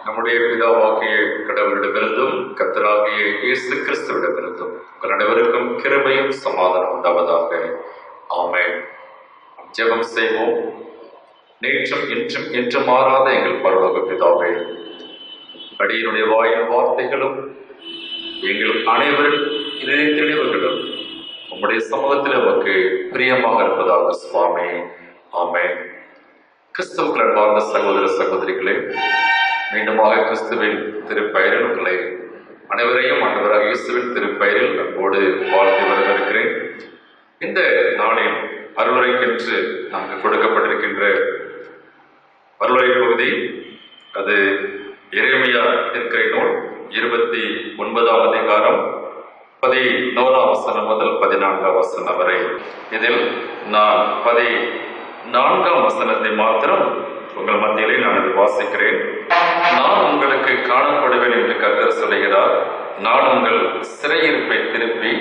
நம்முடைய பிதாவாகிய கடவுளிடமிருந்தும் கர்த்தராகிய இயேசு கிறிஸ்துவிடமிருந்தும் உங்கள் அனைவருக்கும் கிருபையும் சமாதானம் உண்டாவதாக. ஆமென். ஜெபம் செய்வோம். நேற்றும் இன்றும் என்று மாறாத எங்கள் பரலோக பிதாவே, அடியினுடைய வாயின் வார்த்தைகளும் எங்கள் அனைவரின் நினைவுகளும் உம்முடைய சமூகத்தில் நமக்கு பிரியமாக இருப்பதாக சுவாமி. ஆமென். கிறிஸ்துவுக்குள் அன்பார்ந்த சகோதர சகோதரிகளே, மீண்டுமாக கிறிஸ்துவின் திருப்பெயரில் உங்களை அனைவரையும் ஆண்டவராக இயேசுவின் திருப்பெயரில் அன்போடு வாழ்த்து வரவேற்கிறேன். இந்த நாளின் அருளுரைக்கென்று நமக்கு கொடுக்கப்பட்டிருக்கின்ற அருளுரை பகுதி, அது எரேமியா தீர்க்கை நூல் 29ஆம் அதிகாரம் 11ஆம் வசனம் முதல் 14ஆம் வசனம் வரை. இதில் நான் 14ஆம் வசனத்தை மாத்திரம் உங்கள் மத்தியிலே நான் வாசிக்கிறேன். நான் உங்களுக்கு காணப்படுவேன் என்று கர்த்தர் சொல்லுகிறார். நான் உங்கள் சிறையிருப்பை திருப்பி,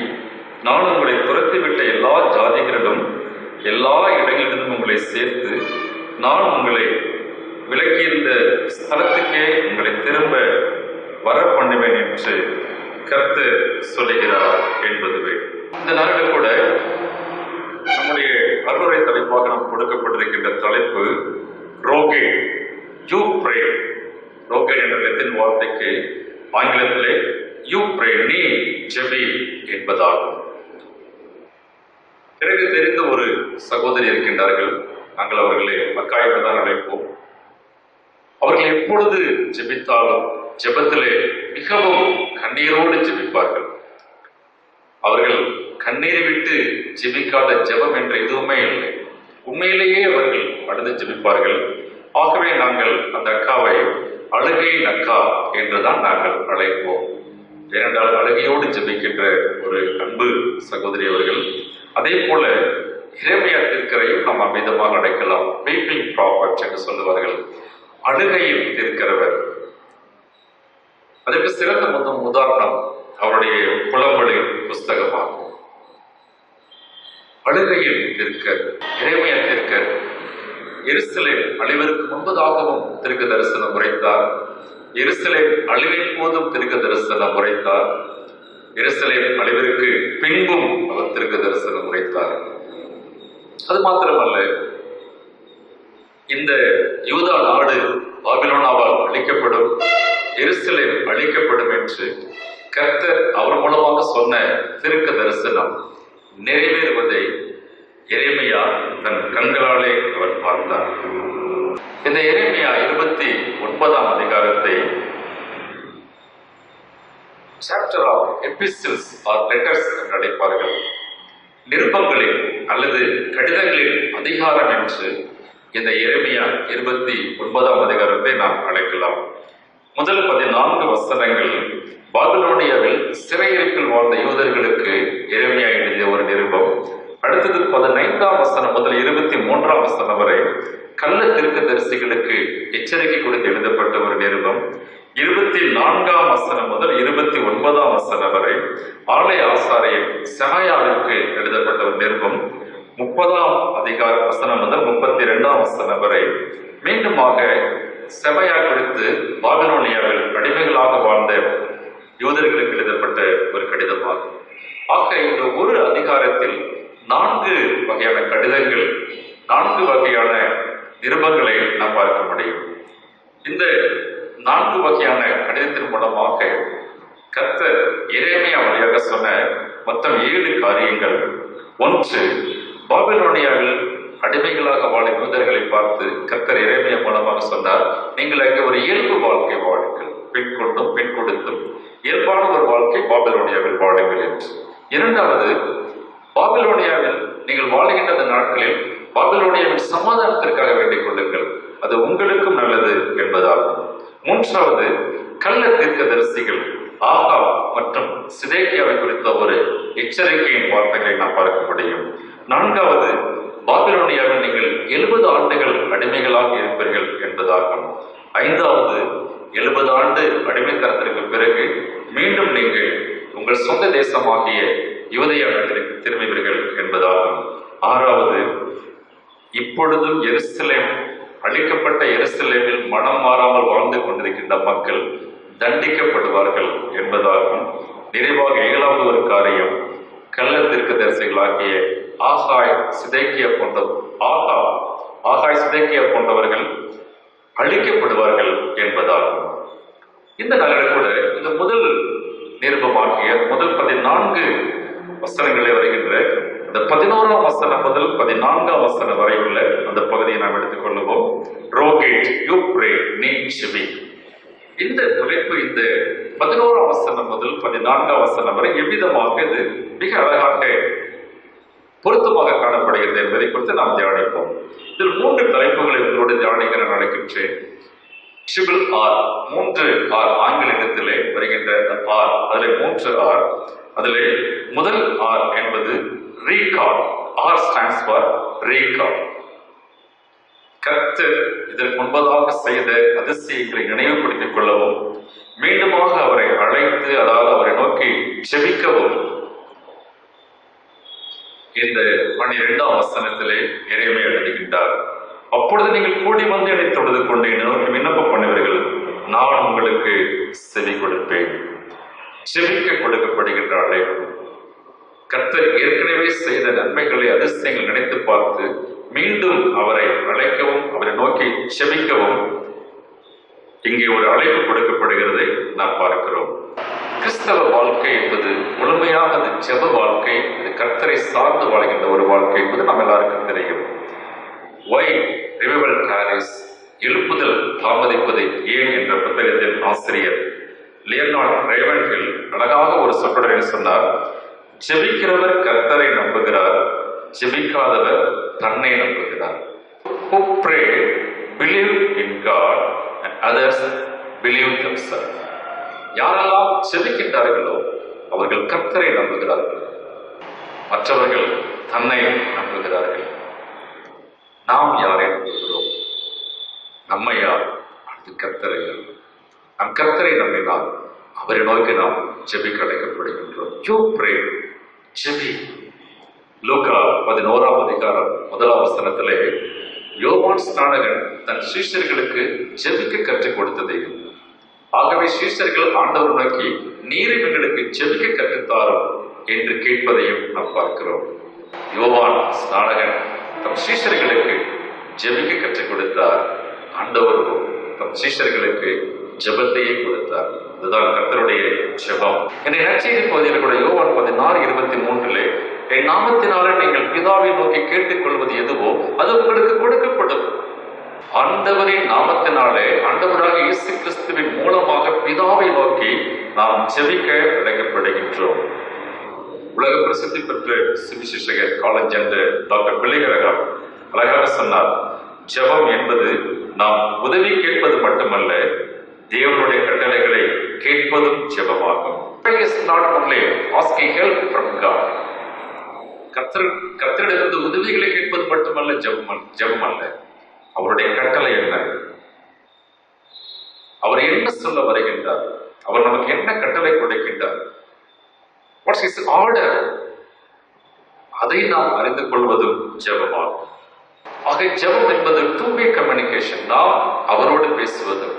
நான் உங்களை துரத்திவிட்ட எல்லா ஜாதிகளிலும் எல்லா இடங்களிலும் உங்களை சேர்த்து, நான் உங்களை விலக்கியிருந்த ஸ்தலத்துக்கே உங்களை திரும்ப வர பண்ணுவேன் என்று கர்த்தர் சொல்லுகிறார் என்பதுவே. இந்த நாளில் கூட நம்முடைய அருளுரை தலைப்பாக நாம் கொடுக்கப்பட்டிருக்கின்ற தலைப்பு ரோகேட், யூ ப்ரே. ரோகேட் என்ற லத்தீன் வார்த்தைக்கு ஆங்கிலத்திலே யூ ப்ரே, நீ ஜெபி என்பதாகும். எனக்கு தெரிந்த ஒரு சகோதரி இருக்கின்றார்கள். நாங்கள் அவர்களை மக்கா என்றுதான் அழைப்போம். அவர்கள் எப்பொழுது ஜெபித்தாலும் ஜெபத்திலே மிகவும் கண்ணீரோடு ஜெபிப்பார்கள். அவர்கள் கண்ணீரை விட்டு ஜெபிக்காத ஜெபம் என்று எதுவுமே இல்லை. உண்மையிலேயே அவர்கள் அழுது ஜெபிப்பார்கள். ஆகவே நாங்கள் அந்த அக்காவை அழுகையின் அக்கா என்றுதான் நாங்கள் அழைப்போம். ஏனென்றால் அழுகையோடு ஜெபிக்கின்ற ஒரு அன்பு சகோதரி அவர்கள். அதே போல எரேமியா தீர்க்கரையும் நாம் அமிதமாக அழைக்கலாம். வீப்பிங் ப்ராஃபட் என்று சொல்லுவார்கள், அழுகையில் தீர்க்கிறவர். அதற்கு சிறந்த உதாரணம் அவருடைய புலம்பொழி புஸ்தகமாகும். அழுகையில் தீர்க்கர் எரேமியா தீர்க்கர் எருசலேம் அழிவதற்கு முன்பதாகவும் தீர்க்க தரிசனம் உரைத்தார். எருசலேம் அழிவின் போதும் தீர்க்க தரிசனம் உரைத்தார். எருசலேம் அழிவிற்கு பின்பும் அவர் தீர்க்க தரிசனம் உரைத்தார். அது மாத்திரமல்ல, இந்த யூதா நாடு பாபிலோனாவால் அழிக்கப்படும், எருசலேம் அழிக்கப்படும் என்று கர்த்தர் அவர் மூலமாக சொன்ன தீர்க்க தரிசனம் நிறைவேறுவதை எரேமியா தன் கண்களாலே அவர் பார்த்தார். இந்த எரேமியா 29ஆம் அதிகாரத்தை சாப்டர் ஆஃப் எபிஸ்டில்ஸ் ஆர் லெட்டர்ஸ் என்று அழைப்பார்கள். நிருபங்களில் அல்லது கடிதங்களின் அதிகாரம் என்று இந்த எரேமியா 29ஆம் அதிகாரத்தை நாம் அழைக்கலாம். முதல் 14 வசனங்கள் பாபிலோனியாவில் சிறையிருப்பில் வாழ்ந்த யூதர்களுக்கு எரேமியா எழுதிய ஒரு நிருபம். அடுத்தது 15ஆம் வசனம் முதல் 23ஆம் வசனம் வரை கள்ள தீர்க்கதரிசிகளுக்கு எச்சரிக்கை கொடுத்து எழுதப்பட்ட ஒரு நிருபம். 24ஆம் வசனம் முதல் 29ஆம் வசனம் வரை ஆலய ஆசாரியர் செமாயாவிற்கு எழுதப்பட்ட ஒரு நிருபம். 30ஆம் அதிகார வசனம் முதல் 32ஆம் வசனம் வரை மீண்டுமாக செமாயா குறித்து பாபிலோனியாவில் அடிமைகளாக வாழ்ந்த யூதர்களுக்கு எழுதப்பட்ட ஒரு கடிதமாகும். ஆக இந்த ஒரு அதிகாரத்தில் 4 வகையான கடிதங்கள், 4 வகையான நிருபங்களை நாம் பார்க்க முடியும். இந்த 4 வகையான கடிதத்தின் மூலமாக கர்த்தர் எரேமியா வழியாக சொன்ன மொத்தம் 7 காரியங்கள். 1, பாபிலோனியாவில் அடிமைகளாக வாழும் யூதர்களை பார்த்து கர்த்தர் எரேமியா மூலமாக சொன்னார், நீங்கள் அங்கே ஒரு இயல்பு வாழ்க்கை வாழுங்கள், பெண் கொண்டும் பெண் கொடுத்தும் இயல்பான ஒரு வாழ்க்கை பாபிலோனியாவில் வாழுங்கள் என்று. 2வது, பாபிலோனியாவில் நீங்கள் வாழுகின்ற அந்த நாட்களில் பாபிலோனியாவின் சமாதானத்திற்காக வேண்டிக் கொள்ளுங்கள், அது உங்களுக்கும் நல்லது என்பதாகும். 3வது, கள்ள தீர்க்கதரிசிகள் ஆகா மற்றும் சிதேக்கியாவை குறித்த ஒரு எச்சரிக்கையின் வார்த்தைகளை நாம் பார்க்க முடியும். 4வது, பாபிலோனியாவில் நீங்கள் 70 ஆண்டுகள் அடிமைகளாக இருப்பீர்கள் என்பதாகும். 5வது, 70 ஆண்டு அடிமைத்தனத்திற்கு பிறகு மீண்டும் நீங்கள் உங்கள் சொந்த தேசமாகிய யூதேயா நாட்டிற்கு திரும்புவீர்கள் என்பதாகும். 6வது, இப்பொழுதும் எருசலேம் அழிக்கப்பட்ட எருசலேமில் மனம் மாறாமல் வாழ்ந்து கொண்டிருக்கின்ற மக்கள் தண்டிக்கப்படுவார்கள் என்பதாகும். நிறைவாக 7வது ஒரு காரியம், கள்ள தீர்க்கதரிசிகளாகிய ஆகாய் சிதேக்கியா போன்றவர்கள் அழிக்கப்படுவார்கள் என்பதாகும். இந்த நாளில் கூட இந்த முதல் நிருபமாகிய முதல் 14 வசனங்களே வருகின்ற இந்த 11ஆம் வசனம் முதல் 14ஆம் வசனம் வரை உள்ள அந்த பகுதியை நாம் எடுத்துக் கொள்ளுவோம். ரோகேட், யூ பிரே, நீ செவி. இந்த தலைப்பு இந்த 11ஆம் வசனம் முதல் 14ஆம் வசனம் வரை எவ்விதமாக இது மிக அழகாக பொருத்தமாக காணப்படுகிறது என்பதை குறித்து நாம் தியானிப்போம். இதில் 3 தலைப்புகளை உங்களோடு தியானிக்க நான் நடக்கின்றேன். ட்ரிபிள் ஆர், 3 ஆர் ஆங்கிலத்திலே வருகின்ற ஆர், அதில் 3 ஆர். அதில் முதல் ஆர் என்பது recall. R stands for recall. கர்த்தர் இதற்கு முன்பதாக செய்த அதிசயங்களை நினைவுபடுத்திக் கொள்ளவும், மீண்டுமாக அவரை அழைத்து, அதாவது அவரை நோக்கி ஜெபிக்கவும் இந்த 12ஆம் வசனத்திலே எரேமியா எழுதுகின்றார். அப்பொழுது நீங்கள் கூடி வந்து என்னை தொழுது கொண்டு என்னை நோக்கி விண்ணப்பம் பண்ணுவீர்கள், நான் உங்களுக்கு செவி கொடுப்பேன். செவிக்க கொடுக்கப்படுகின்ற அழைப்பு. கர்த்தர் ஏற்கனவே செய்த நன்மைகளை அதிசயங்கள் நினைத்து பார்த்து மீண்டும் அவரை அழைக்கவும், அவரை நோக்கி செபிக்கவும் இங்கே ஒரு அழைப்பு கொடுக்கப்படுகிறதை நாம் பார்க்கிறோம். கிறிஸ்தவ வாழ்க்கை என்பது முழுமையாக அது ஜெப வாழ்க்கை, இது கர்த்தரை சார்ந்து வாழ்கின்ற ஒரு வாழ்க்கை என்பது நம்ம எல்லாருக்கும் தெரியும். Why revival tarries? எழுப்புதல் தாமதிப்பது ஏன் என்ற புத்தகத்தின் ஆசிரியர் லியர்னார்ட் ரேவன்ஹில் அழகாக ஒரு சொற்றொடரை சொன்னார். ஜெபிக்கிறவர் கர்த்தரை நம்புகிறார், ஜெபிக்காதவர் தன்னை நம்புகிறார். Who pray believe in God and others believe themselves. யாரெல்லாம் ஜெபிக்கின்றார்களோ அவர்கள் கர்த்தரை நம்புகிறார்கள், மற்றவர்கள் தன்னை நம்புகிறார்கள். நாம் யாரை நம்புகிறோம்? நம்மை யார்? அது கர்த்தரை. நம் கர்த்தரை நம்பினால் அவரை நோக்கி நாம் ஜெபிக்க அழைக்கப்படுகின்றோம். You pray, JP. லூக்கா 11ஆம் அதிகாரம் 1ஆம் வசனத்திலே யோவான் ஸ்நானகன் தன் சீஷர்களுக்கு ஜெபிக்க கற்றுக் கொடுத்ததையும், ஆகவே சீஷர்கள் ஆண்டவர் நோக்கி நீர் எங்களுக்கு ஜெபிக்க கற்றுத்தாரும் என்று கேட்பதையும் நாம் பார்க்கிறோம். யோவான் ஸ்நானகன் தம் சீஷர்களுக்கு ஜெபிக்க கற்றுக் கொடுத்தார். ஆண்டவர் தம் சீஷர்களுக்கு ஜெபத்தையே கொடுத்தார். அதுதான் கர்த்தருடைய ஜெபம். என்னை நற்செய்தி பகுதியில் கூட யோவான் 16:23 என் நாமத்தினாலே நீங்கள் பிதாவை நோக்கி கேட்டுக்கொள்வது எதுவோ அது உங்களுக்கு கொடுக்கப்படும். ஆண்டவரின் நாமத்தினாலே, ஆண்டவராக இயேசு கிறிஸ்துவின் மூலமாக பிதாவை நோக்கி நாம் ஜெபிக்க அழைக்கப்படுகின்றோம். உலக பிரசித்தி பெற்ற சுவிசேஷகர் காலஞ்சென்ற டாக்டர் பிள்ளைகரகம் அழகாக சொன்னார், ஜெபம் என்பது நாம் உதவி கேட்பது மட்டுமல்ல, தேவனுடைய கட்டளைகளை கேட்பதும் ஜெபமாகும். கர்த்தரிடமிருந்து உதவிகளை கேட்பது மட்டுமல்ல ஜெபம் அல்ல. அவருடைய கட்டளை என்ன, அவர் என்ன சொல்ல வருகின்றார், அவர் நமக்கு என்ன கட்டளை கொடுக்கின்றார், வாட்ஸ் ஹிஸ் ஆர்டர், அதை நாம் அறிந்து கொள்வதும் ஜெபமாகும். ஆக ஜெபம் என்பது டூ-வே கம்யூனிகேஷன். நாம் அவரோடு பேசுவதும்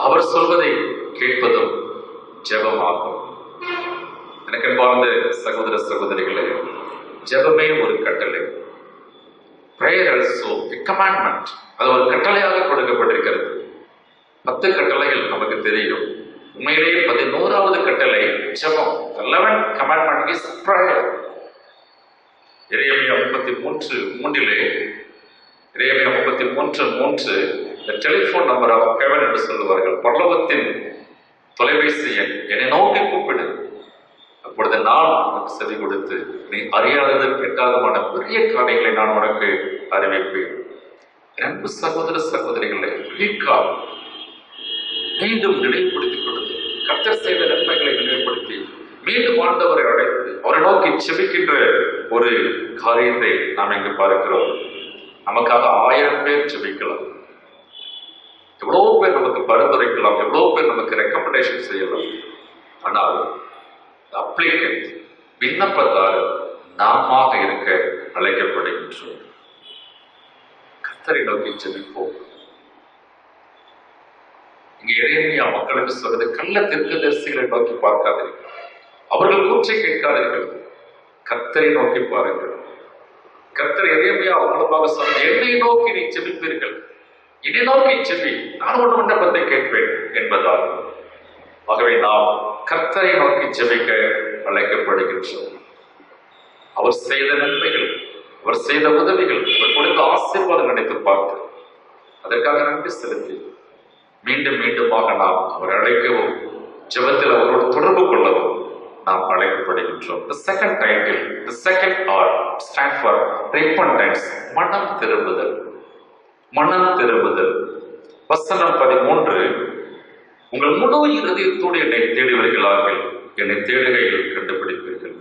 அவர் சொல்வதை கேட்பதும் ஜெபமாகும். எனக்கு அன்பார்ந்த சகோதர சகோதரிகளே, ஜெபமே ஒரு கட்டளை. prayer also a commandment. அது ஒரு கட்டளையாக கொடுக்கப்பட்டிருக்கிறது. 10 கட்டளைகள் நமக்கு தெரியும். உண்மையிலேயே 11வது கட்டளை ஜெபம். 11th commandment is prayer. Jeremiah 33:3 the telephone number of heaven என்று சொல்லுவார்கள். பரலோகத்தின் தொலைபேசி எண், என்னை நோக்கி கூப்பிடு, அப்பொழுது நான் உனக்கு செவி கொடுத்து நீ அறியாதது கேட்காதமான பெரிய காரியங்களை நான் உனக்கு அறிவிப்பேன். அன்பு சகோதர சகோதரிகளை மீண்டும் நினைவுபடுத்திக் கொடுத்து, கர்த்தர் செய்த நன்மைகளை நினைவுபடுத்தி மீண்டும் ஆண்டவரை அழைத்து அவரை நோக்கி செபிக்கின்ற ஒரு காரியத்தை நாம் இங்கு பார்க்கிறோம். நமக்காக 1000 பேர் ஜெபிக்கலாம், எவ்வளவு பேர் நமக்கு பரிந்துரைக்கலாம், எவ்வளவு பேர் நமக்கு ரெக்கமெண்டேஷன் செய்யலாம். ஆனால் அப்ளிகன்ட், விண்ணப்பத்தாரர் நாம இருக்க அழைக்கப்படுகின்றோம். கர்த்தரை நோக்கி ஜெபிப்போம். இங்க எரேமியா மக்களுக்கு சொல்றது, கள்ள தீர்க்கதரிசிகளை நோக்கி பார்க்காதீர்கள், அவர்கள் கூற்றை கேட்காதீர்கள், கர்த்தரை நோக்கி பாருங்கள். கர்த்தர் எரேமியா மூலமாக சொன்ன, என்னை நோக்கி நீ ஜெபிப்பீர்கள், என்னை நோக்கி ஜெபி, நான் ஒரு விண்ணப்பத்தை கேட்பேன் என்பதால். ஆகவே நாம் கர்த்தரை நோக்கி ஜெபிக்க அழைக்கப்படுகின்றோம். அவர் செய்த நன்மைகள், அவர் செய்த உதவிகள், அவர் கொடுத்த ஆசீர்வாதம் நினைத்து பார்த்து அதற்காக நன்றி செலுத்தி மீண்டும் மீண்டுமாக நாம் அவர் அழைக்கவும், ஜெபத்தில் அவரோடு தொடர்பு கொள்ளவும் நாம் அழைக்கப்படுகின்றோம். The second title, the second R stand for repentance, மனம் திரும்புதல். மனம் திரும்புதல். வசனம் 13, உங்கள் முழு இருதயத்தோடு என்னை தேடி வருகிறார்கள், என்னை தேடுகையில் கண்டுபிடிப்பீர்கள்.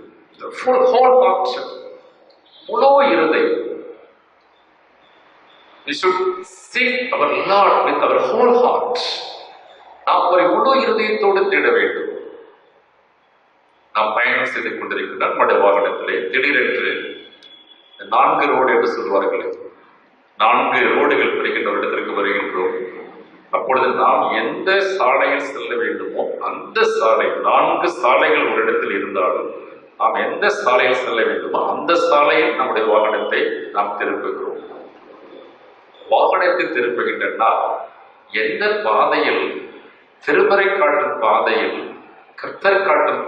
Full whole heart, முழு இருதயம். We should seek our Lord with our whole heart. நாம் அவரை முழு இருதயத்தோடு தேட வேண்டும். நாம் பயணம் செய்து கொண்டிருக்கின்ற நம்முடைய வாகனத்திலே திடீரென்று 4 ரோடு என்று சொல்வார்கள், 4 ரோடுகள் பிரிக்கின்ற ஒரு இடத்திற்கு வருகின்றோம். அப்பொழுது நாம் எந்த சாலையில் செல்ல வேண்டுமோ அந்த சாலை, 4 சாலைகள் ஒரு இடத்தில் இருந்தாலும் நாம் எந்த சாலையில் செல்ல வேண்டுமோ அந்த சாலையில் நம்முடைய வாகனத்தை நாம் திருப்புகிறோம். வாகனத்தை திருப்புகின்றன எந்த பாதையில், திருமறை காட்டும் பாதையில், கர்த்தர் காட்டும்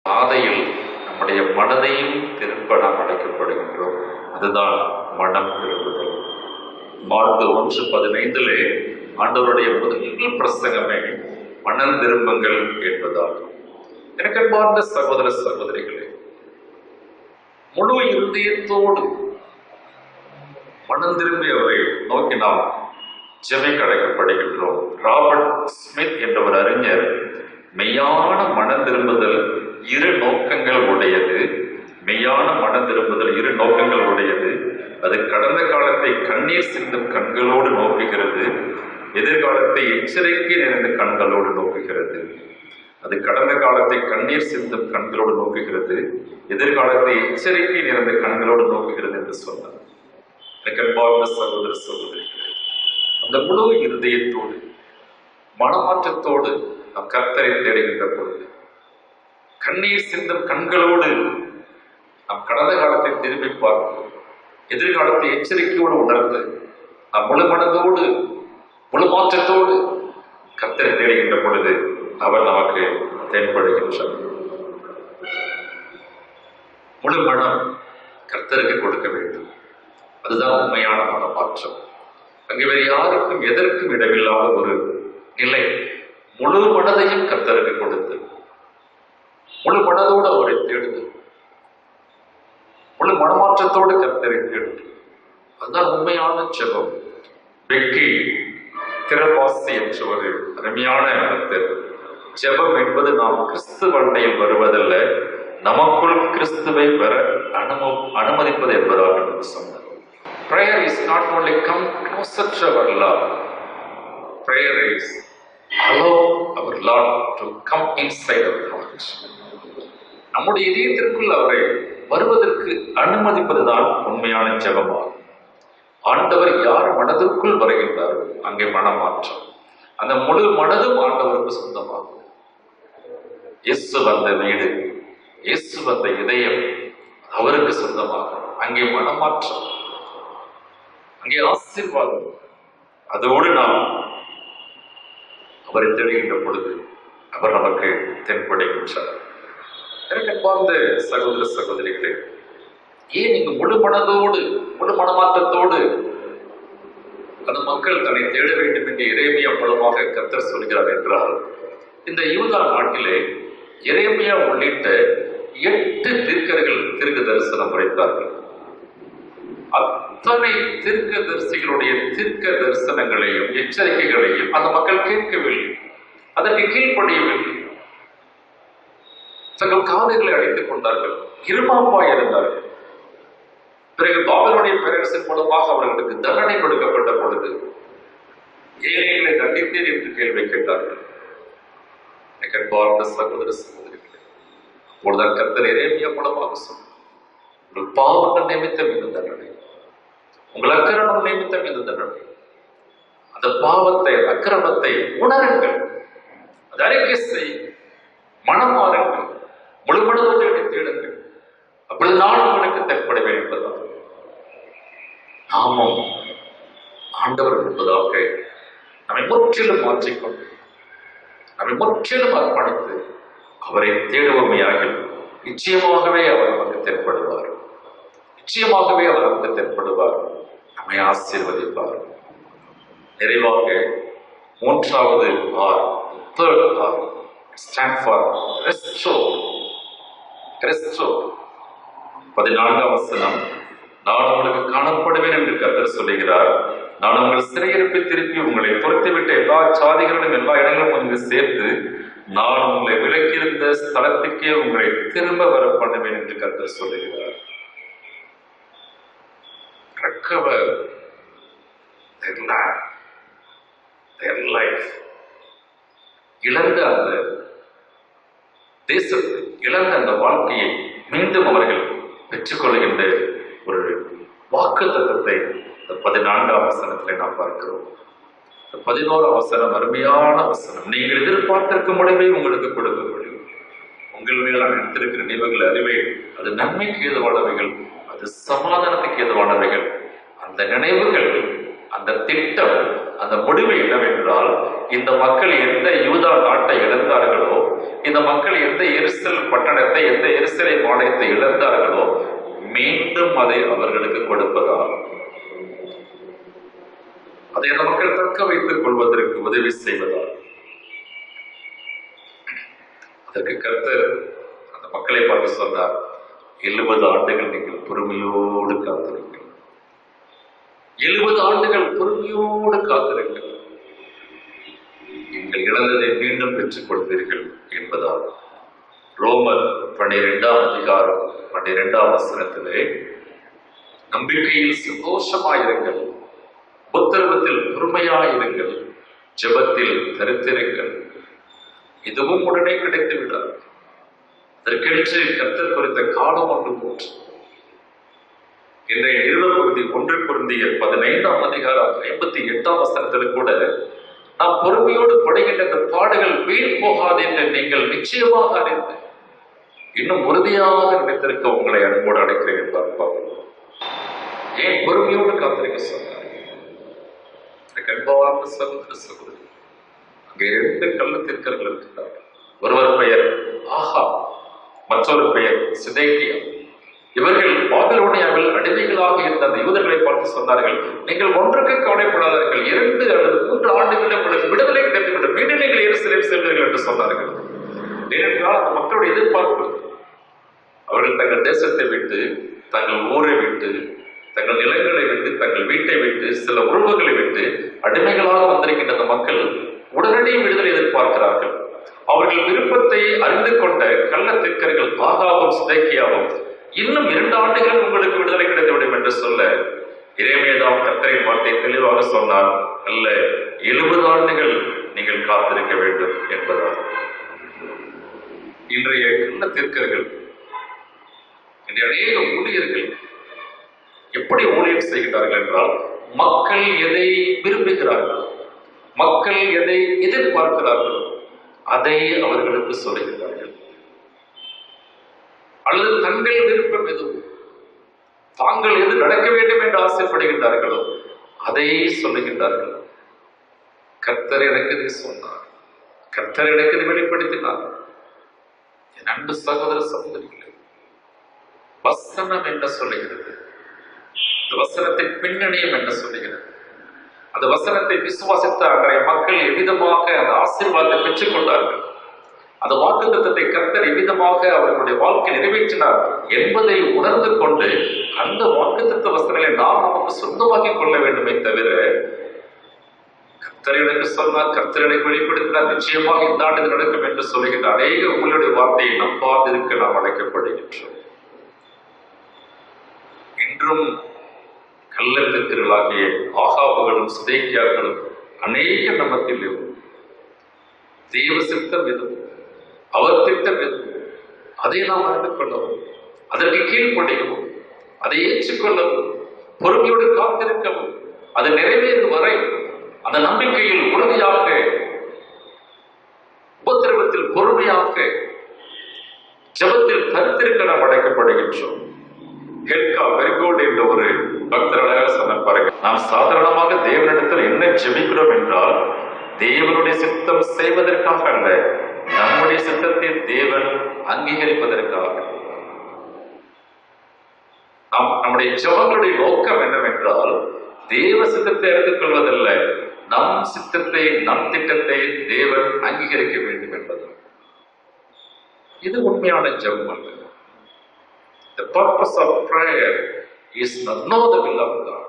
பாதையில் நம்முடைய மனதையும் திருப்ப நாம் அழைக்கப்படுகின்றோம். அதுதான் மனம் திரும்புதல். மார்க்கு 1:15 ஆண்டவருடைய முதல் பிரசங்கமே மனம் திரும்புங்கள் என்பதாகும். எனக்கு அன்பார்ந்த சகோதர சகோதரிகளே, முழு இருதயத்தோடு மனம் திரும்பி அவரை நோக்கி நாம் ஜெபிக்க அழைக்கப்படுகின்றோம். ராபர்ட் ஸ்மித் என்ற ஒரு அறிஞர், மெய்யான மனம் திரும்புதல் 2 நோக்கங்கள் உடையது. மெய்யான மனம் திரும்புதல் 2 நோக்கங்கள் உடையது. அது கடந்த காலத்தை கண்ணீர் சிந்தும் கண்களோடு நோக்குகிறது, எதிர்காலத்தை எச்சரிக்கை நிறைந்த கண்களோடு நோக்குகிறது. அது கடந்த காலத்தை கண்ணீர் சிந்தும் கண்களோடு நோக்குகிறது, எதிர்காலத்தை எச்சரிக்கை நிறைந்த கண்களோடு நோக்குகிறது என்று சொன்னார். எனக்கு அன்பார்ந்த சகோதர சகோதரிகளே, அந்த முழு இருதயத்தோடு மனமாற்றத்தோடு நாம் கர்த்தரை தேடுகின்ற பொழுது, கண்ணீர் சிந்தும் கண்களோடு நாம் கடந்த காலத்தை திரும்பி பார்த்து எதிர்காலத்தை எச்சரிக்கையோடு உணர்ந்து நாம் முழு மனதோடு முழு மாற்றத்தோடு கர்த்தரை தேடுகின்ற பொழுது அவர் நமக்கு தென்படுகின்றார். முழு மனம் கர்த்தருக்கு கொடுக்க வேண்டும். அதுதான் உண்மையான மனமாற்றம். அங்கே வேறு யாருக்கும் எதற்கும் இடமில்லாத ஒரு நிலை. முழு மனதையும் கர்த்தருக்கு கொடுத்து முழு மனதோடு அவரை தேடுது, முழு மனமாற்றத்தோடு கர்த்தரை தேடுது. அதுதான் உண்மையான ஜெபம். வெக்கி திறவாசி என்ற ஒரு அருமையான கர்த்தர், ஜெபம் என்பது நாம் கிறிஸ்துவ அண்டையில் வருவதல்ல, நமக்குள் கிறிஸ்துவை பெற அனுமதிப்பது என்பதாக சொன்னார். Prayer is not only come closer to our Lord. Prayer is allow our Lord to come inside our heart. நம்முடைய இதயத்திற்குள் அவரை வருவதற்கு அனுமதிப்பதுதான் உண்மையான ஜெபமாகும். ஆண்டவர் யார் மனதிற்குள் வருகின்றாரோ அங்கே மனமாற்றம். அந்த முழு மனதும் ஆண்டவருக்கு சொந்தமாகும். இயேசு வந்த வீடு, இயேசு வந்த இதயம் அவருக்கு சொந்தமாகும். அங்கே மனமாற்றம், அங்கே ஆசீர்வாதம். அதோடு நாம் அவரை தேடுகின்ற பொழுது அவர் நமக்கு தென்படுகின்றார். எனக்கு அன்பார்ந்த சகோதர சகோதரிகளே, ஏன் நீங்க முழு மனதோடு முழு மனமாற்றத்தோடு அந்த மக்கள் தன்னை தேட வேண்டும் என்று எரேமியா மூலமாக கர்த்தர் சொல்கிறார் என்றால், இந்த யூதா நாட்டிலே எரேமியா உள்ளிட்ட 8 தீர்க்கர்கள் தீர்க்க தரிசனம் உரைத்தார்கள். அத்தனை தீர்க்கதரிசிகளுடைய தீர்க்க தரிசனங்களையும் எச்சரிக்கைகளையும் அந்த மக்கள் கேட்கவில்லை, அதற்கு கீழ்ப்படியவில்லை. தங்கள் காதுகளை அடைத்துக் கொண்டார்கள், இருமாப்பாய் இருந்தார்கள். பிறகு பாபிலோனிய பேரரசின் மூலமாக அவர்களுக்கு தண்டனை கொடுக்கப்பட்ட பொழுது ஏழைகளை தண்டித்தேன் என்று கேள்வி கேட்டார்கள். சகோதர சகோதரிகளே, அப்பொழுதுதான் கர்த்தர் எரேமியா மூலமாக சொன்னார், உங்கள் பாவங்கள் நிமித்தம் இந்த தண்டனை, உங்கள் அக்கிரமம் நிமித்தம் இந்த தண்டனை. அந்த பாவத்தை, அக்கிரமத்தை உணருங்கள், அதை அறிக்கை செய்யுங்கள், மனம் மாறுங்கள், முழு மனதோடு என்னை தேடுங்கள், அப்பொழுது நான் உங்களுக்கு தென்படுவேன் என்பதால் நாமும் ஆண்டவர் என்பதாக நம்மை முற்றிலும் மாற்றிக்கொண்டு நம்மை முற்றிலும் அர்ப்பணித்து அவரை தேடுவோமையாக நிச்சயமாகவே அவர் நமக்கு தென்படுவார். நிச்சயமாகவே அவர் நமக்கு தென்படுவார், நம்மை ஆசீர்வதிப்பார். நிறைவாக மூன்றாவது R, third R stand for restore. 14ஆம் வசனம், நான் உங்களுக்கு காணப்படுவேன் என்று கர்த்தர் சொல்லுகிறார். நான் உங்கள் சிறையிருப்பை திருப்பி உங்களை துரத்திவிட்ட எல்லா சாதிகளிலும் எல்லா இடங்களும் வந்து சேர்த்து நான் உங்களை விலக்கியிருந்த ஸ்தலத்துக்கே உங்களை திரும்ப வர பண்ணுவேன் என்று கர்த்தர் சொல்லுகிறார். recover their land, their life. இழந்த அந்த தேசத்தை, இழந்த அந்த வாழ்க்கையை மீண்டும் அவர்கள் பெற்றுக்கொள்கின்ற ஒரு வாக்கு தத்தத்தை 14ஆம் வசனத்தில் நாம் பார்க்கிறோம். 11ஆம் வசனம் அருமையான வசனம். நீங்கள் எதிர்பார்த்திருக்கும் முடிவை உங்களுக்கு கொடுக்க முடியும். உங்கள் மேல் நான் எடுத்திருக்கிற நினைவுகள், அறிவை, அது நன்மைக்கு ஏதுவானவைகள், அது சமாதானத்துக்கு ஏதுவானவைகள். அந்த நினைவுகள், அந்த திட்டம், அந்த முடிவு என்னவென்றால், இந்த மக்கள் எந்த யூதா நாட்டை இழந்தார்களோ, இந்த மக்கள் எந்த எருசலேம் பட்டணத்தை, எந்த எருசலேம் ஆலயத்தை இழந்தார்களோ, மீண்டும் அதை அவர்களுக்கு கொடுப்பதால், அதை அந்த மக்கள் தக்க வைத்துக் கொள்வதற்கு உதவி செய்வதால், அதற்கு கர்த்தர் அந்த மக்களை பார்த்து சொன்னார், 70 ஆண்டுகள் நீங்கள் பொறுமையோடு காத்திருங்கள். 70 ஆண்டுகள் பொறுமையோடு காத்திருங்கள், நீங்கள் இழந்ததை மீண்டும் பெற்றுக் கொள்வீர்கள் என்பதால். ரோமர் 12ஆம் அதிகாரம் 12ஆம் வசனத்திலே, நம்பிக்கையில் சந்தோஷமாயிருங்கள், உத்தரவத்தில் பொறுமையாயிருங்கள், ஜெபத்தில் தரித்திருங்கள், இதுவும் உடனே கிடைத்து விடாது. அதற்கென்று கர்த்தர் குறித்த காலம் ஒன்று போன்று. இன்றைய பகுதி 1 Corinthians 15ஆம் அதிகாரம் 58ஆம் வசனத்தில் கூட, நாம் பொறுமையோடு படுகின்ற இந்த பாடுகள் வீண் போகாது என்று நீங்கள் நிச்சயமாக அறிந்து இன்னும் உறுதியாக நினைத்திருக்க உங்களை அன்போடு அழைக்கிறேன் என்பார். ஏன் பொறுமையோடு காத்திருக்க சொன்னார்? அன்பார்ந்த சகோதர சகோதரி, அங்கே 2 கள்ளத்தீர்க்கர்கள் இருக்கிறார்கள். ஒருவர் பெயர் ஆஹா, மற்றொரு பெயர் சிதேக்கியா. இவர்கள் பாபிலோனியாவில் அடிமைகளாக இருந்த அந்த யூதர்களை பார்த்து சொன்னார்கள், நீங்கள் ஒன்றுக்கு கவலைப்படாதீர்கள், 2 அல்லது 3 ஆண்டுகளில் உங்களுக்கு விடுதலை கிடைத்துவிடும், மீண்டும் நீங்கள் எருசலேம் செல்வீர்கள் என்று சொன்னார்கள். ஏனென்றால் அந்த மக்களுடைய எதிர்பார்ப்பு, அவர்கள் தங்கள் தேசத்தை விட்டு, தங்கள் ஊரை விட்டு, தங்கள் நிலங்களை விட்டு, தங்கள் வீட்டை விட்டு, சில உறவுகளை விட்டு அடிமைகளாக வந்திருக்கின்ற அந்த மக்கள் உடனடி விடுதலை எதிர்பார்க்கிறார்கள். அவர்கள் விருப்பத்தை அறிந்து கொண்ட கள்ளத்தீர்க்கர்கள் ஆகாவும் சிதேக்கியாவும், இன்னும் 2 ஆண்டுகள் உங்களுக்கு விடுதலை கிடைத்துவிடும் என்று சொல்ல, எரேமியாவும் கர்த்தரின் வார்த்தை தெளிவாக சொன்னார், அல்ல 70 ஆண்டுகள் நீங்கள் காத்திருக்க வேண்டும் என்பதால். இன்றைய கள்ளத்தீர்க்கர்கள், இன்றைய அநேக ஊழியர்கள் எப்படி ஊழியம் செய்கிறார்கள் என்றால், மக்கள் எதை விரும்புகிறார்கள், மக்கள் எதை எதிர்பார்க்கிறார்கள், அதை அவர்களுக்கு சொல்லுகிறார்கள். அல்லது தங்கள் விருப்பம் எதுவும், தாங்கள் எது நடக்க வேண்டும் என்று ஆசைப்படுகின்றார்களோ அதை சொல்லுகின்றார்கள். கர்த்தர் எனக்கு இதை சொன்னார், கர்த்தர் எனக்கு இதை வெளிப்படுத்தினார். என் அன்பு சகோதர சகோதரிகளே, வசனம் என்ன சொல்லுகிறது? வசனத்தின் பின்னணியும் என்ன சொல்லுகிறது? அந்த வசனத்தை விசுவாசித்த அன்றைய மக்கள் எவ்விதமாக அந்த ஆசீர்வாதத்தை பெற்றுக் கொண்டார்கள், அந்த வாக்குத்தத்தத்தை கர்த்தர் எவ்விதமாக அவர்களுடைய வாழ்க்கை நிறைவேற்றினார் என்பதை உணர்ந்து கொண்டு அந்த வாக்குத்தத்த வசனங்களை நாம் நமக்கு சொந்தமாக்கிக் கொள்ள வேண்டுமே தவிர, கர்த்தர் எனக்கு சொன்னார், கர்த்தர் எனக்கு வெளிப்படுத்தினார், நிச்சயமாக இந்த ஆண்டு நடக்கும் என்று சொல்லுகின்ற அநேக உங்களுடைய வார்த்தையை நம்பாதிருக்க நாம் அழைக்கப்படுகின்றோம். இன்றும் கள்ளத்தீர்க்கர்களாகிய ஆகாபுகளும் சிதேக்கியாக்களும் அநேக நமத்தில் தேவ சித்தம் எதுவும், அவர் திட்டம் எதுவும், அதை நாம் அறிந்து கொள்ளவும், அதற்கு கீழ்ப்படியவும், அதை ஏற்றுக்கொள்ளவும், பொறுமையோடு காத்திருக்கவும், அது நிறைவேறும் வரை அந்த நம்பிக்கையில் உறுதியாக, உபத்திரவத்தில் பொறுமையாக, ஜபத்தில் கருத்திருக்க நாம் அழைக்கப்படுகின்றோம். ஹெல்கா வெரிகோல்ட் என்ற ஒரு பக்தர் அழகாக சொன்னார். நாம் சாதாரணமாக தேவனிடத்தில் என்ன ஜெபிக்கிறோம் என்றால், தேவனுடைய சித்தம் செய்வதற்காக அல்ல, நம்முடைய சித்தத்தை தேவன் அங்கீகரிப்பதற்காக. நம்முடைய ஜபங்களுடைய நோக்கம் என்னவென்றால், தேவ சித்தத்தை எடுத்துக் கொள்வதல்ல, நம் சித்தத்தை, நம் திட்டத்தை தேவன் அங்கீகரிக்க வேண்டும் என்பது. இது உண்மையான ஜபம் அல்ல. The purpose of prayer is to know the will of God.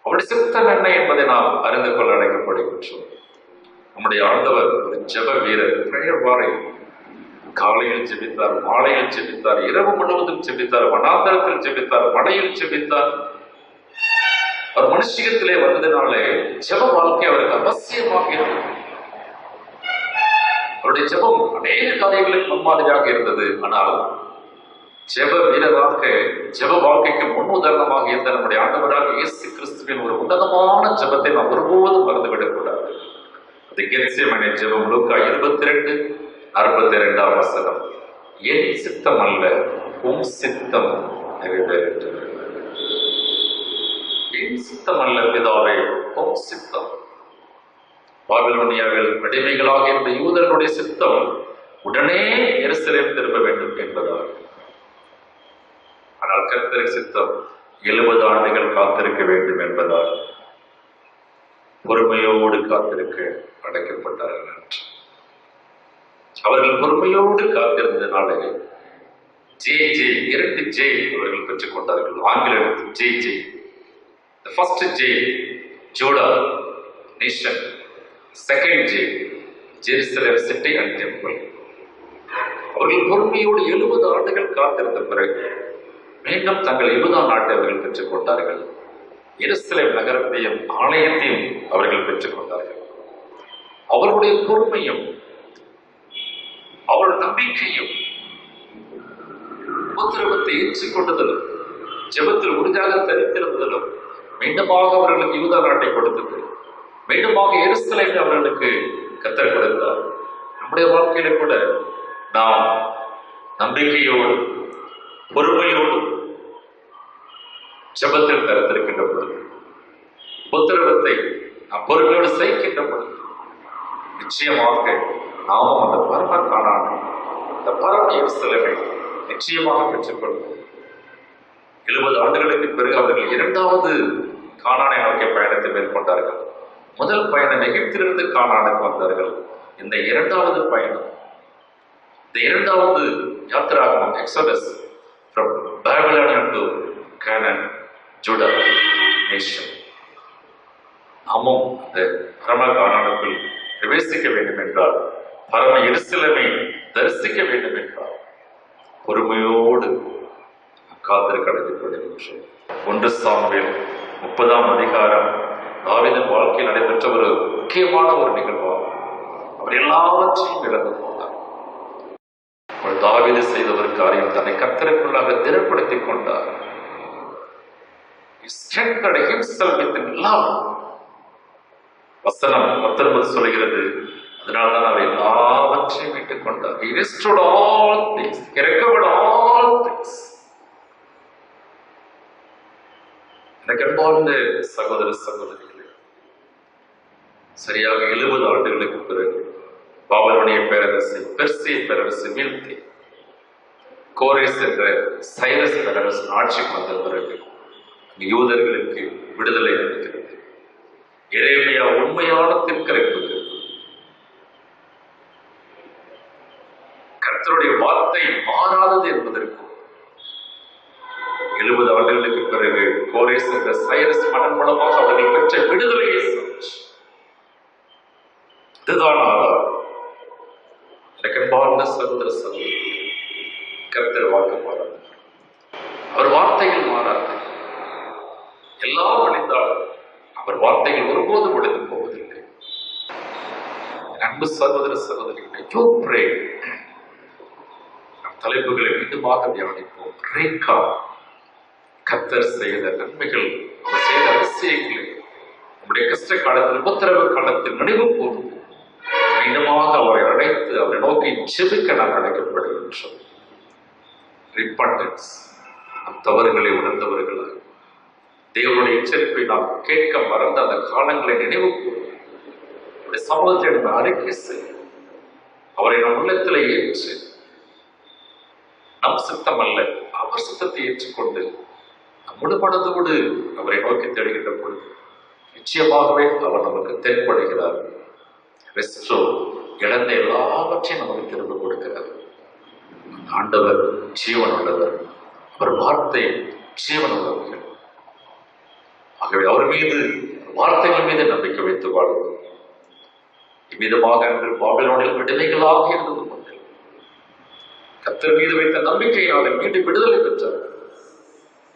அவருடைய சித்தம் என்ன என்பதை நாம் அறிந்து கொள்ள அழைக்கப்படுகின்றோம். நம்முடைய ஆண்டவர் ஒரு ஜப வீரர், பிரேயர் வாரியர். காலையில் ஜெபித்தார், மாலையில் ஜெபித்தார், இரவு முழுவதும் ஜெபித்தார், வனாந்தரத்தில் ஜெபித்தார், மலையில் ஜெபித்தார். அவர் மனுஷியத்திலே வந்ததினாலே ஜப வாழ்க்கை அவருக்கு அவசியமாக இருந்தது. அவருடைய ஜபம் அநேக காரியங்களுக்கு முன்மாதிரியாக இருந்தது. ஆனால் ஜெப வீரராக, ஜெப வாழ்க்கைக்கு முன் உதாரணமாக இருந்த நம்முடைய ஆண்டவராக இயேசு கிறிஸ்துவின் ஒரு உன்னதமான ஜபத்தை நாம் ஒருபோதும் மறந்துவிடக்கூடாது. அது கெத்செமனே ஜெபம், லூக்கா 22:42 வசனம். என் சித்தம் அல்ல, உம் சித்தம் நிறைவேறுகிறது. என் சித்தம் அல்ல பிதாவே, உம் சித்தம். பாபிலோனியாவில் அடிமைகளாக இருந்த யூதர்களுடைய சித்தம் உடனே எருசலேம் திரும்ப வேண்டும் என்பதால். ஆனால் கர்த்தரின் சித்தம் 70 ஆண்டுகள் காத்திருக்க வேண்டும் என்பதால் பொறுமையோடு காத்திருக்க அழைக்கப்பட்டார்கள். அவர்கள் பொறுமையோடு காத்திருந்ததினாலே இரண்டு ஜே அவர்கள் பெற்றுக் கொண்டார்கள். ஆங்கில எழுத்து J. The first J, Judah nation. Second J, Jerusalem city and temple. அவர்கள் பொறுமையோடு 70 ஆண்டுகள் காத்திருந்த பிறகு மீண்டும் தங்கள் 70ஆம் நாட்டை அவர்கள் பெற்றுக் கொண்டார்கள். எருசலேம் நகரத்தையும் ஆலயத்தையும் அவர்கள் பெற்றுக் கொண்டார்கள். அவர்களுடைய பொறுமையும் அவருடைய நம்பிக்கையும் உபத்திரவத்தை ஏற்றுக்கொண்டதிலும் ஜெபத்தில் உறுதியாக தரித்திருந்ததிலும் மீண்டுமாக அவர்களுக்கு யூதா நாட்டை கொடுத்தது. மீண்டுமாக எருசலேமை அவர்களுக்கு கர்த்தர் கொடுத்தார். நம்முடைய வாழ்க்கையில கூட நாம் நம்பிக்கையோடு பொறுமையோடு ஜெபத்தில் கருத்திருக்கின்ற பொழுது, உபத்திரவத்தை நாம் பொறுமையோடு சகிக்கின்ற பொழுது, நிச்சயமாக நாமும் அந்த பரம காணான, அந்த பரம எருசலேமை நிச்சயமாக பெற்றுக்கொள்வோம். 70 ஆண்டுகளுக்கு பிறகு அவர்கள் 2வது கானானை நோக்கிய பயணத்தை மேற்கொண்டார்கள். முதல் பயணம் எகிப்திலிருந்து கானானுக்கு வந்தார்கள். இந்த 2வது பயணம், இந்த 2வது யாத்திராகமம், exodus from Babylon to Canaan, Judah nation. நாமும் அந்த பரம கானானுக்குள் பிரவேசிக்க வேண்டும் என்றால், பரம எருசலேமை தரிசிக்க வேண்டும் என்றால், பொறுமையோடு காத்திருக்க அழைக்கப்படுகின்றோம். 1 சாமுவேல் 30ஆம் அதிகாரம் தாவீதின் வாழ்க்கையில் நடைபெற்ற ஒரு முக்கியமான ஒரு நிகழ்வாகும். அவர் எல்லாவற்றையும் இழந்து போனார். தாவீது செய்த ஒரு காரியம், தன்னை கர்த்தருக்குள்ளாக திடப்படுத்திக் கொண்டார். வசனம் 19 சொல்கிறது, அதனால்தான் அவர் எல்லாவற்றையும் மீட்டுக் கொண்டார். He restored all things. He recovered all things. எனக்கு அன்பார்ந்த சகோதர சகோதரிகளே, சரியாக 70 ஆண்டுகளுக்கு பிறகு பாபிலோனிய பேரரசை, பெர்சிய பேரரசை வீழ்த்தி கோரேஸ் என்ற சைரஸ் பேரரசு ஆட்சிக்கு வந்த பிறகு யூதர்களுக்கு விடுதலை அளிக்கிறது. எரேமியா உண்மையான தீர்க்கதரிசி. கர்த்தருடைய வார்த்தை மாறாதது என்பதற்கு 70 ஆண்டுகளுக்கு பிறகு கோரேஸ் என்ற சைரஸ் மன்னன் மூலமாக அவர்கள் பெற்ற விடுதலையை இதுதான் ஆதாரம். எனக்கு சகோதர சகோதரி, கர்த்தர் வாக்கு மாறாது, அவர் வார்த்தைகள் மாறாது. எல்லாம் அழிந்தாலும் அவர் வார்த்தைகள் ஒருபோதும் ஒழிந்து போவதில்லை. அன்பு சகோதர சகோதரிகளை, நம் தலைப்புகளை மீண்டுமாக தியானிப்போம். கர்த்தர் செய்த நன்மைகள், அவர் செய்த அதிசயங்கள் கஷ்ட காலத்தில் உபத்திரவ காலத்தில் நினைவு கூர்ந்து மீண்டுமாக அவரை அழைத்து அவரை நோக்கி செபிக்க நாம் அழைக்கப்படுகின்றோம். ரிப்பண்டன்ஸ், நம் தவறுகளை உணர்ந்தவர்களாக தேவனுடைய எச்சரிப்பை நாம் கேட்க மறந்த அந்த காலங்களை நினைவு கூர்ந்து சமூகத்தை நம்ம அறிக்கை செய்ய அவரை நம் உள்ளத்தில் ஏற்று நம் சித்தம் அல்ல அவர் சித்தத்தை ஏற்றுக்கொண்டு நம் முழுமனதோடு அவரை நோக்கி தேடுகின்ற பொழுது நிச்சயமாகவே அவர் நமக்கு தென்படுகிறார். ரெஸ்டோ இழந்த எல்லாவற்றையும் நமக்கு திரும்ப கொடுக்கிறார். ஆண்டவர் ஜீவன் உள்ளவர், அவர் வார்த்தை ஜீவன் உள்ளவர்கள். ஆகவே அவர் மீது வார்த்தைகள் மீது நம்பிக்கை வைத்து வாழ்வோம். இவ்விதமாக அன்று பாபிலோனில் விடுதலைகளாக இருந்தது கொண்டு கர்த்தர் மீது வைத்த நம்பிக்கையால் மீண்டும் விடுதலை பெற்றார்.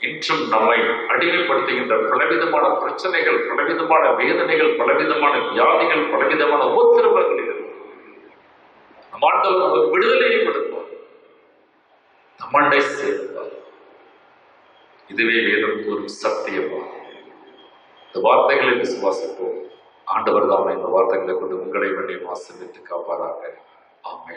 இன்றும் நம்மை அடிமைப்படுத்துகின்ற பலவிதமான பிரச்சனைகள், பலவிதமான வேதனைகள், பலவிதமான வியாதிகள், பலவிதமான உபத்திரவங்கள் நம் ஆண்டவர் நமக்கு விடுதலையை கொடுப்பார், நம்மண்டை சேர்ப்பார். இதுவே வேதம் கூறும் சத்தியமாகும். இந்த வார்த்தைகளை விசுவாசிப்போம். ஆண்டவர் தான் இந்த வார்த்தைகளை கொண்டு உங்களை வேண்டிய ஆசீர்வதித்து காப்பாராக. ஆமென்.